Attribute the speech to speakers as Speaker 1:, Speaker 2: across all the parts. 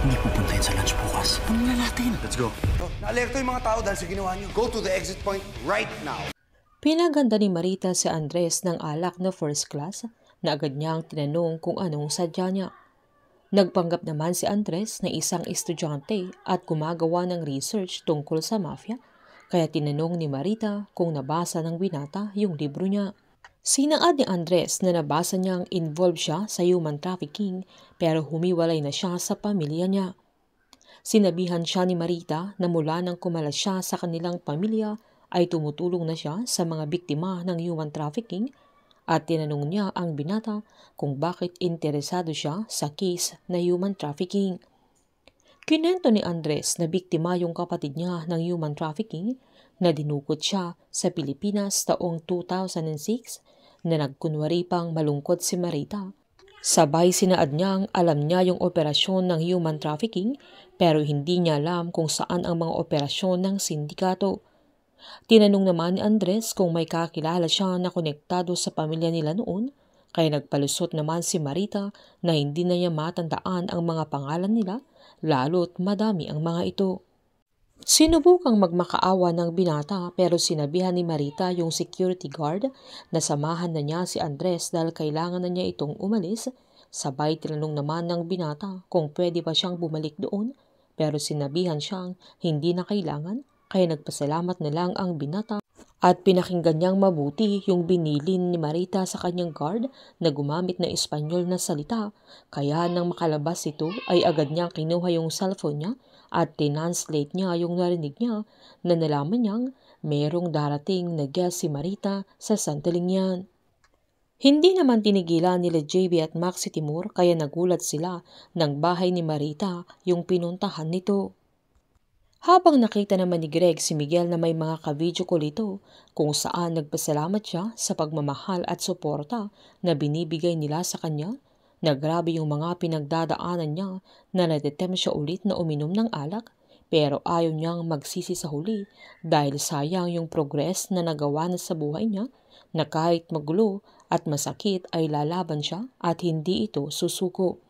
Speaker 1: Hindi pupunta yun sa lunch bukas. Ano na natin?
Speaker 2: Let's go.
Speaker 3: Naalerto yung mga tao dahil sa ginawa niyo. Go to the exit point right now.
Speaker 4: Pinaganda ni Marita si Andres ng alak na first class na agad niyang tinanong kung anong sadya niya. Nagpanggap naman si Andres na isang estudyante at gumagawa ng research tungkol sa mafia, kaya tinanong ni Marita kung nabasa ng binata yung libro niya. Sinaad ni Andres na nabasa niyang involved siya sa human trafficking pero humiwalay na siya sa pamilya niya. Sinabihan siya ni Marita na mula nang kumalas siya sa kanilang pamilya ay tumutulong na siya sa mga biktima ng human trafficking at tinanong niya ang binata kung bakit interesado siya sa case na human trafficking. Kinento ni Andres na biktima yung kapatid niya ng human trafficking na dinukot siya sa Pilipinas taong 2006 na nagkunwari pang malungkot si Marita. Sabay sinaad niyang alam niya yung operasyon ng human trafficking pero hindi niya alam kung saan ang mga operasyon ng sindikato. Tinanong naman ni Andres kung may kakilala siya na konektado sa pamilya nila noon, kaya nagpalusot naman si Marita na hindi na niya matandaan ang mga pangalan nila, lalo't madami ang mga ito. Sinubukang magmakaawa ng binata pero sinabihan ni Marita yung security guard na samahan na niya si Andres dahil kailangan na niya itong umalis. Sabay tinanong naman ng binata kung pwede pa siyang bumalik doon pero sinabihan siyang hindi na kailangan. Kaya nagpasalamat na lang ang binata at pinakinggan niyang mabuti yung binilin ni Marita sa kanyang guard na gumamit na Espanyol na salita. Kaya nang makalabas ito ay agad niyang kinuha yung cellphone niya at tinanslate niya yung narinig niya na nalaman niyang merong darating na guest si Marita sa sandaling yan. Hindi naman tinigilan nila JB at Max si Timur kaya nagulat sila ng bahay ni Marita yung pinuntahan nito. Habang nakita naman ni Greg si Miguel na may mga ka-video call ito kung saan nagpasalamat siya sa pagmamahal at suporta na binibigay nila sa kanya, na grabe yung mga pinagdadaanan niya na natitempt siya ulit na uminom ng alak pero ayaw niyang magsisi sa huli dahil sayang yung progress na nagawa na sa buhay niya na kahit magulo at masakit ay lalaban siya at hindi ito susuko.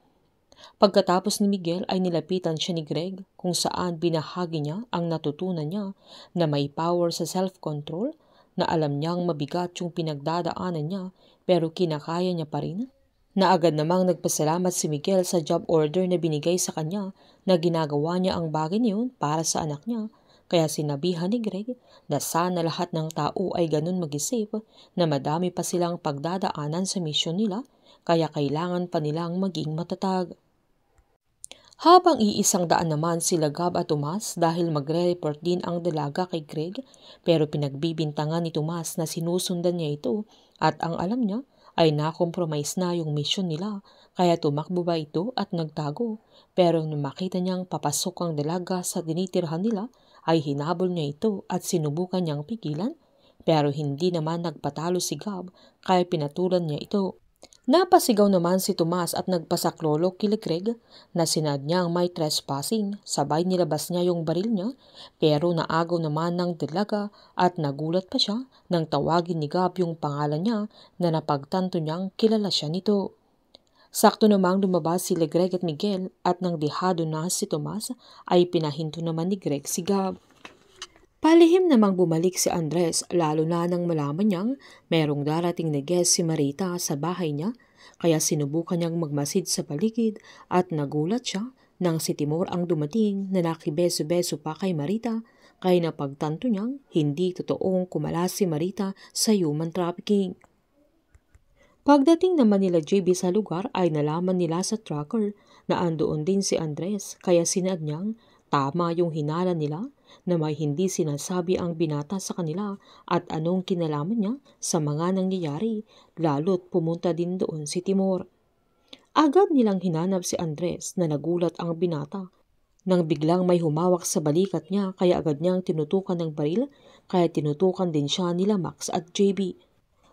Speaker 4: Pagkatapos ni Miguel ay nilapitan siya ni Greg kung saan binahagi niya ang natutunan niya na may power sa self-control, na alam niyang mabigat yung pinagdadaanan niya pero kinakaya niya pa rin. Na agad namang nagpasalamat si Miguel sa job order na binigay sa kanya na ginagawa niya ang bagay niyon para sa anak niya. Kaya sinabihan ni Greg na sana lahat ng tao ay ganun mag-isip na madami pa silang pagdadaanan sa misyon nila kaya kailangan pa nilang maging matatag. Habang iisang daan naman sila Gab at Tomas dahil magre-report din ang dalaga kay Greg pero pinagbibintangan ni Tomas na sinusundan niya ito at ang alam niya ay na-compromise na yung mission nila kaya tumakbo ba ito at nagtago pero nung makita niyang papasok ang dalaga sa tinitirhan nila ay hinabol niya ito at sinubukan niyang pigilan pero hindi naman nagpatalo si Gab kaya pinatulan niya ito. Napasigaw naman si Tomas at nagpasaklolo kila Greg na sinad niyang may trespassing, sabay nilabas niya yung baril niya pero naagaw naman ng dalaga at nagulat pa siya nang tawagin ni Gab yung pangalan niya na napagtanto niyang kilala siya nito. Sakto namang lumabas sila Greg at Miguel at nang dihado na si Tomas ay pinahinto naman ni Greg si Gab. Palihim namang bumalik si Andres lalo na nang malaman niyang merong darating na guest si Marita sa bahay niya kaya sinubukan niyang magmasid sa paligid at nagulat siya nang si Timur ang dumating na nakibeso-beso pa kay Marita kaya napagtanto niyang hindi totoong kumalas si Marita sa human trafficking. Pagdating naman nila JB sa lugar ay nalaman nila sa tracker na andoon din si Andres kaya sinad niyang tama yung hinala nila na may hindi sinasabi ang binata sa kanila at anong kinalaman niya sa mga nangyayari, lalo't pumunta din doon si Timur. Agad nilang hinanap si Andres na nagulat ang binata. Nang biglang may humawak sa balikat niya kaya agad niyang tinutukan ng baril kaya tinutukan din siya nila Max at JB.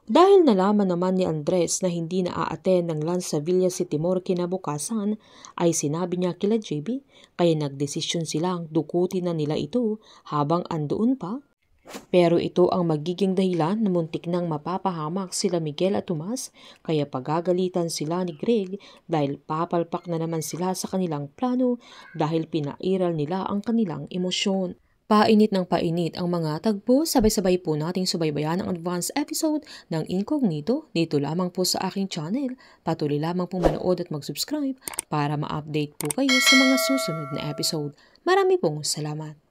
Speaker 4: Dahil nalaman naman ni Andres na hindi na a-attend ng lunch sa Villa si Timur kinabukasan, ay sinabi niya kila JB kaya nagdesisyon silang dukutin na nila ito habang andoon pa Pero ito ang magiging dahilan na muntik nang mapapahamak sila Miguel at Tomas, kaya pagagalitan sila ni Greg dahil papalpak na naman sila sa kanilang plano dahil pinairal nila ang kanilang emosyon. Painit ng painit ang mga tagpo, sabay-sabay po nating subaybayan ang advance episode ng Incognito dito lamang po sa aking channel. Patuloy lamang pong manood at mag-subscribe para ma-update po kayo sa mga susunod na episode. Marami pong salamat.